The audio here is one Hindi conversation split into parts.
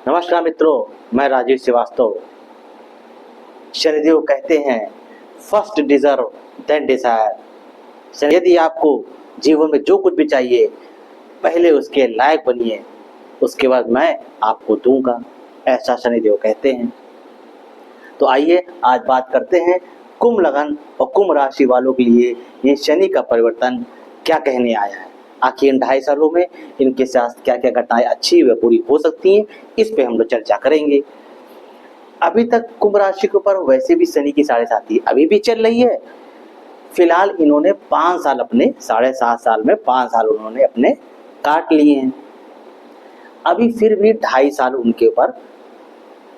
नमस्कार मित्रों, मैं राजीव श्रीवास्तव। शनिदेव कहते हैं फर्स्ट डिजर्व देन डिजायर। यदि आपको जीवन में जो कुछ भी चाहिए पहले उसके लायक बनिए, उसके बाद मैं आपको दूंगा, ऐसा शनिदेव कहते हैं। तो आइए आज बात करते हैं कुंभ लगन और कुंभ राशि वालों के लिए ये शनि का परिवर्तन क्या कहने आया है। आखिर इन 2.5 सालों में इनके साथ क्या क्या घटनाएं अच्छी व बुरी हो सकती हैं, इस पे हम लोग चर्चा करेंगे। अभी तक कुंभ राशि के ऊपर वैसे भी शनि की 7.5 अभी भी चल रही है। फिलहाल इन्होंने 5 साल अपने 7.5 साल में 5 साल उन्होंने अपने काट लिए हैं। अभी फिर भी 2.5 साल उनके ऊपर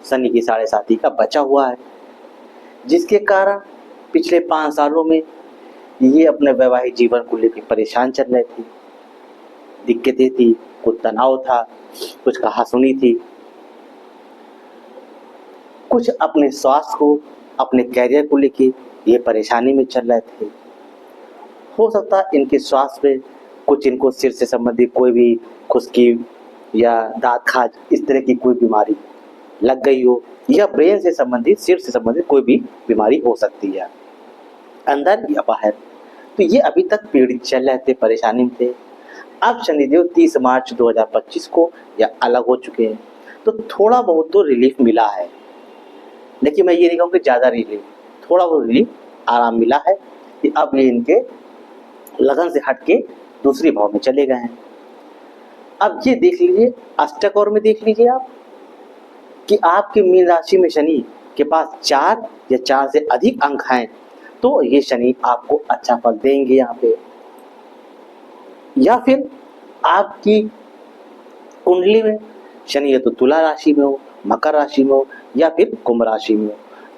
शनि की 7.5 का बचा हुआ है, जिसके कारण पिछले 5 सालों में ये अपने वैवाहिक जीवन को लेकर परेशान चल रहे थे। दिक्कतें थी, कुछ तनाव था, कुछ कहासुनी थी, कुछ अपने स्वास्थ्य को, अपने कैरियर को लेके ये परेशानी में चल रहे थे। हो सकता है इनके स्वास्थ्य पे कुछ इनको सिर से संबंधित कोई भी खुश्की या दांत खाज इस तरह की कोई बीमारी लग गई हो, या ब्रेन से संबंधित, सिर से संबंधित कोई भी बीमारी हो सकती है, अंदर या बाहर। तो ये अभी तक पीड़ित चल रहे थे, परेशानी में थे। अब शनिदेव 30 मार्च 2025 को या अलग हो चुके हैं, तो थोड़ा बहुत तो रिलीफ मिला है। लेकिन मैं ये नहीं कहूँगा कि ज़्यादा रिलीफ, थोड़ा बहुत रिलीफ, आराम मिला है कि अब ये इनके लगन से हट के दूसरी भाव में चले गए हैं। अब ये देख लीजिए, अष्टक और में देख लीजिए आप कि आपकी मीन राशि में शनि के पास 4 या 4 से अधिक अंक हैं, तो ये शनि आपको अच्छा फल देंगे यहाँ पे। या फिर आपकी कुंडली में शनि है तो तुला राशि में हो, मकर राशि में हो या फिर कुंभ राशि में हो,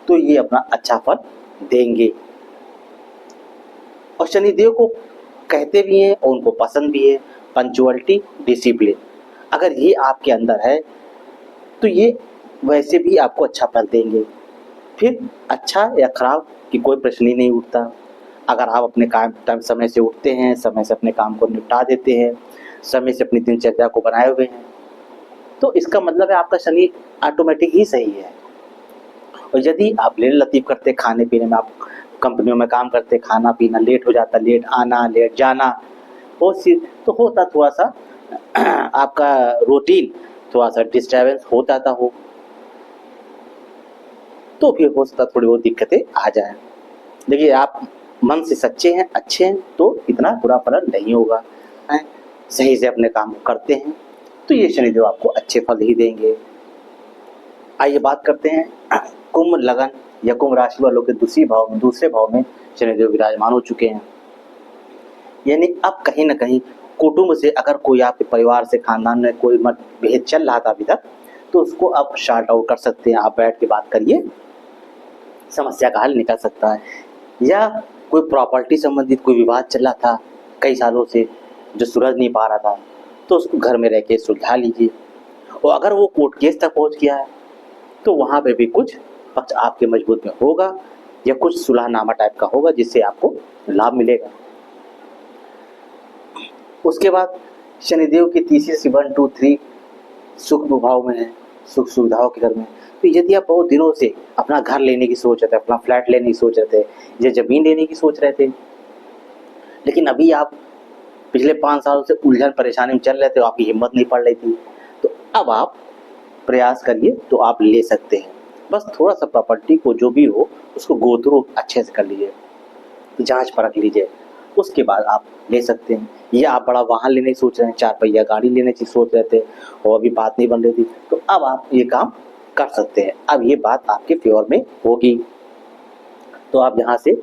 तो ये अपना अच्छा फल देंगे। और शनिदेव को कहते भी हैं और उनको पसंद भी है पंचुअलिटी, डिसिप्लिन। अगर ये आपके अंदर है तो ये वैसे भी आपको अच्छा फल देंगे। फिर अच्छा या खराब की कोई प्रश्न ही नहीं उठता। अगर आप अपने काम समय से उठते हैं, समय से अपने काम को निपटा देते हैं, समय से अपनी दिनचर्या को बनाए हुए हैं, तो इसका मतलब है आपका शनि ऑटोमेटिक ही सही है। और यदि आप लेट लतीफ करते, खाने पीने में, आप कंपनियों में काम करते, खाना पीना लेट हो जाता, लेट आना लेट जाना, तो होता थोड़ा सा आपका रूटीन थोड़ा सा डिस्टर्बेंस हो जाता हो, तो फिर हो सकता थोड़ी बहुत दिक्कतें आ जाए। देखिए, आप मन से सच्चे हैं, अच्छे हैं, तो इतना बुरा फल नहीं होगा। सही से अपने काम करते हैं तो ये शनिदेव आपको अच्छे फल ही देंगे। आइए बात करते हैं कुंभ लगन या कुंभ राशि वालों के दूसरे भाव में शनिदेव विराजमान हो चुके हैं। यानी अब कहीं ना कहीं कुटुंब से, अगर कोई आपके परिवार से, खानदान में कोई मतभेद चल रहा था अभी तक, तो उसको आप शार्ट आउट कर सकते हैं। आप बैठ के बात करिए, समस्या का हल निकल सकता है। या कोई प्रॉपर्टी संबंधित कोई विवाद चल रहा था कई सालों से जो सुलझ नहीं पा रहा था, तो उसको घर में रह के सुलझा लीजिए। और अगर वो कोर्ट केस तक पहुंच गया है तो वहां पे भी कुछ पक्ष आपके मजबूत में होगा या कुछ सुलहनामा टाइप का होगा जिससे आपको लाभ मिलेगा। उसके बाद शनिदेव की तीसरी से 1, 2, 3 सुख भाव में है, सुख सुविधाओं के घर में। तो यदि आप बहुत दिनों से अपना घर लेने की सोच रहे थे, अपना फ्लैट लेने की सोच रहे थे या जमीन लेने की सोच रहे थे, लेकिन अभी आप पिछले 5 सालों से उलझन परेशानी में चल रहे थे, आपकी हिम्मत नहीं पड़ रही थी, तो अब आप प्रयास करिए तो आप ले सकते हैं। बस थोड़ा सा प्रॉपर्टी को जो भी हो उसको गो थ्रू अच्छे से कर लीजिए, जांच परख लीजिए, उसके बाद आप ले सकते हैं। या आप बड़ा वाहन लेने की सोच रहे हैं, 4 पहिया गाड़ी लेने की सोच रहे थे और अभी बात नहीं बन रही थी, तो अब आप ये काम कर सकते हैं। अब ये बात आपके फेवर में होगी, तो आप यहाँ से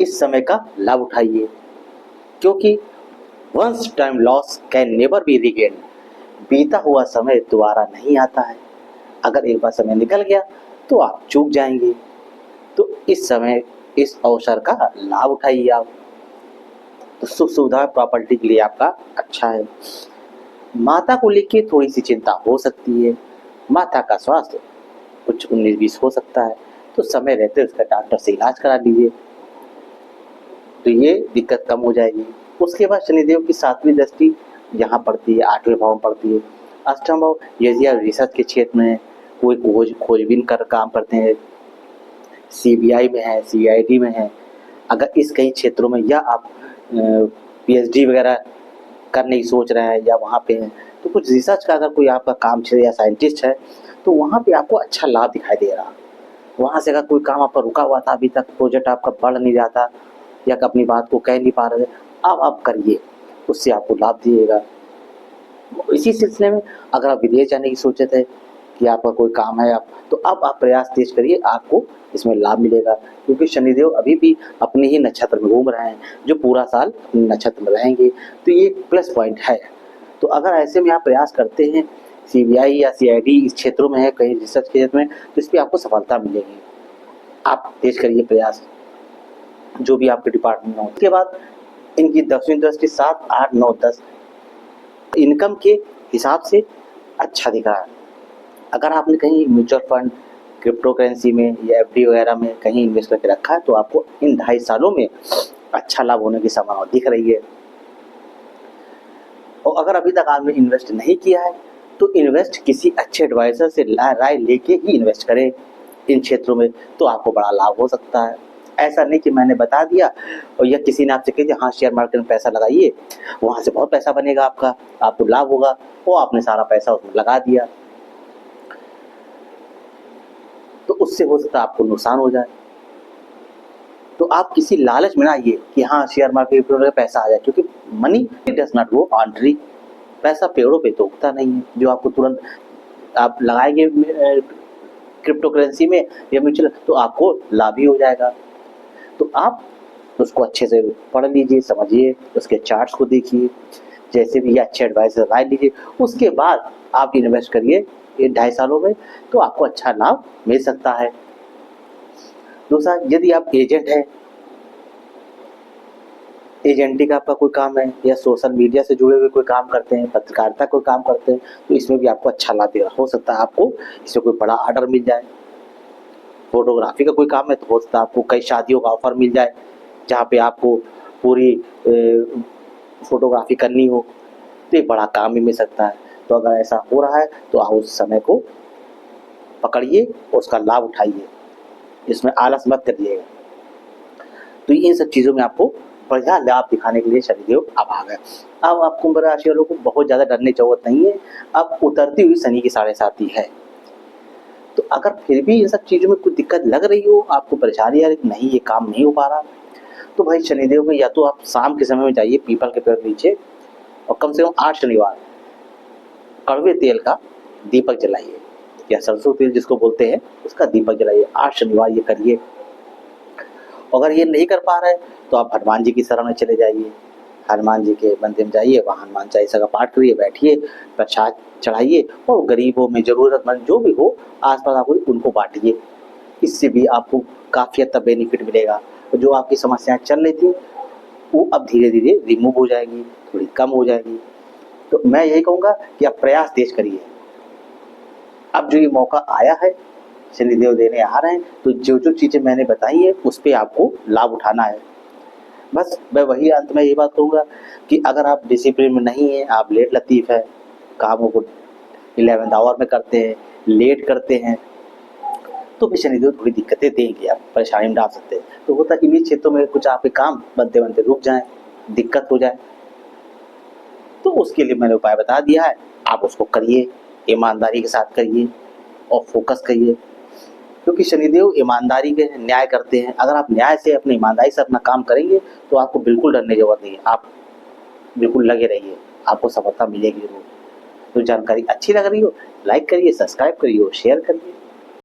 इस समय का लाभ उठाइए, क्योंकि once time loss can never be regain. बीता हुआ समय दोबारा नहीं आता है। अगर एक बार समय निकल गया तो आप चूक जाएंगे। तो इस समय इस अवसर का लाभ उठाइए आप। तो सुख सुविधा प्रॉपर्टी के लिए आपका अच्छा है। माता को लेकर थोड़ी सी चिंता हो सकती है। माता का स्वास्थ्य कुछ 19-20 हो सकता है, तो समय रहते उसका डॉक्टर से इलाज करा लीजिए, तो ये दिक्कत कम हो जाएगी। उसके बाद शनिदेव की 7वीं दृष्टि यहाँ पड़ती है, 8वें भाव में पड़ती है, अष्टम भाव यदि आप रिसर्च के क्षेत्र में कोई खोजबीन कर काम करते हैं, सीबीआई में है, सीआईडी में है, अगर इस कई क्षेत्रों में या आप पीएचडी वगैरह करने की सोच रहे हैं या वहाँ पे हैं, तो कुछ रिसर्च का अगर कोई आपका काम क्षेत्र या साइंटिस्ट है तो वहाँ पे आपको अच्छा लाभ दिखाई दे रहा। वहाँ से अगर कोई काम आपका रुका हुआ था, अभी तक प्रोजेक्ट आपका बढ़ नहीं रहा था या अपनी बात को कह नहीं पा रहे थे, अब आप करिए, उससे आपको लाभ दिएगा। इसी सिलसिले में अगर आप विदेश जाने की सोचे थे कि आपका कोई काम है, आप तो अब आप प्रयास तेज करिए, आपको इसमें लाभ मिलेगा, क्योंकि शनिदेव अभी भी अपने ही नक्षत्र में घूम रहे हैं जो पूरा साल नक्षत्र में रहेंगे, तो ये प्लस पॉइंट है। तो अगर ऐसे में आप प्रयास करते हैं, सीबीआई या सीआईडी इस क्षेत्रों में है, कहीं रिसर्च के क्षेत्र में, तो इस पर आपको सफलता मिलेगी। आप तेज करिए प्रयास, जो भी आपके डिपार्टमेंट में हो। उसके बाद इनकी 10वीं दृष्टि 7, 8, 9, 10 इनकम के हिसाब से अच्छा दिखा है। अगर आपने कहीं म्यूचुअल फंड, क्रिप्टो करेंसी में या एफडी वगैरह में कहीं इन्वेस्ट करके रखा है, तो आपको इन 2.5 सालों में अच्छा लाभ होने की संभावना दिख रही है। और अगर अभी तक आपने इन्वेस्ट नहीं किया है तो इन्वेस्ट किसी अच्छे एडवाइजर से राय लेके ही इन्वेस्ट करें इन क्षेत्रों में, तो आपको बड़ा लाभ हो सकता है। ऐसा नहीं कि मैंने बता दिया और या किसी ने आपसे कह दिया हाँ शेयर मार्केट में पैसा लगाइए, वहाँ से बहुत पैसा बनेगा आपका, आपको लाभ होगा, वो आपने सारा पैसा उसमें लगा दिया, तो उससे हो सकता है आपको नुकसान हो जाए। तो आप किसी लालच में ना आइए कि हाँ शेयर मार्केट में पैसा आ जाए, क्योंकि money does not grow on tree. पैसा पेड़ों पे तो उगता नहीं है जो आपको तुरंत आप लगाएंगे क्रिप्टो करेंसी में या म्यूचुअल, तो आपको लाभ ही हो जाएगा। तो आप उसको अच्छे से पढ़ लीजिए, समझिए, उसके चार्ट्स को देखिए, जैसे भी अच्छे एडवाइजर राय लीजिए, उसके बाद आप इन्वेस्ट करिए ये 2.5 सालों में, तो आपको अच्छा लाभ मिल सकता है। दूसरा, यदि आप एजेंट हैं, एजेंटी का आपका कोई काम है या सोशल मीडिया से जुड़े हुए कोई काम करते हैं, पत्रकारिता कोई काम करते हैं, तो इसमें भी आपको अच्छा लाभ देगा। हो सकता है आपको इससे कोई बड़ा ऑर्डर मिल जाए। फोटोग्राफी का कोई काम है तो हो सकता है आपको कई शादियों का ऑफर मिल जाए जहाँ पे आपको पूरी फोटोग्राफी करनी हो, तो एक बड़ा काम भी मिल सकता है। तो अगर ऐसा हो रहा है तो आप उस समय को पकड़िए और उसका लाभ उठाइए, इसमें आलस मत करिएगा। तो इन सब चीज़ों में आपको बढ़िया लाभ दिखाने के लिए शनिदेव अब आ गए। अब आप कुंभ राशि वालों को बहुत ज़्यादा डरने की जरूरत नहीं है, अब उतरती हुई शनि की 7.5 है। तो अगर फिर भी इन सब चीज़ों में कुछ दिक्कत लग रही हो, आपको परेशानी आ रही नहीं ये काम नहीं हो पा रहा, तो भाई शनिदेव में या तो आप शाम के समय में जाइए पीपल के पेड़ के नीचे और कम से कम 8 शनिवार कड़वे तेल का दीपक जलाइए, या सरसों तेल जिसको बोलते हैं उसका दीपक जलाइए। 8 शनिवार ये करिए। अगर ये नहीं कर पा रहे तो आप हनुमान जी की शरण में चले जाइए, हनुमान जी के मंदिर में जाइए, वहाँ हनुमान चालीसा का पाठ करिए, बैठिए, प्रसाद चढ़ाइए और गरीबों में ज़रूरतमंद जो भी हो आसपास आपको उनको बांटिए। इससे भी आपको काफ़ी हद तक बेनिफिट मिलेगा। जो आपकी समस्याएं चल रही थी वो अब धीरे धीरे रिमूव हो जाएगी, थोड़ी कम हो जाएगी। तो मैं यही कहूँगा कि आप प्रयास तेज करिए। अब जो ये मौका आया है शनिदेव देने आ रहे हैं, तो जो जो चीज़ें मैंने बताई है उस पर आपको लाभ उठाना है। बस मैं वही अंत में ये बात कहूँगा कि अगर आप डिसिप्लिन में नहीं हैं, आप लेट लतीफ़ है, कामों को 11th आवर में करते हैं, लेट करते हैं, तो भी शनिदेव थोड़ी दिक्कतें देंगे, आप परेशानी में डाल सकते हैं। तो होता इन्हीं क्षेत्रों में कुछ आपके काम बनते बनते रुक जाएं, दिक्कत हो जाए, तो उसके लिए मैंने उपाय बता दिया है, आप उसको करिए, ईमानदारी के साथ करिए और फोकस करिए, क्योंकि शनिदेव ईमानदारी के न्याय करते हैं। अगर आप न्याय से अपनी ईमानदारी से अपना काम करेंगे तो आपको बिल्कुल डरने की जरूरत नहीं है, आप बिल्कुल लगे रहिए, आपको सफलता मिलेगी जरूर। तो जानकारी अच्छी लग रही हो लाइक करिए, सब्सक्राइब करिए और शेयर करिए।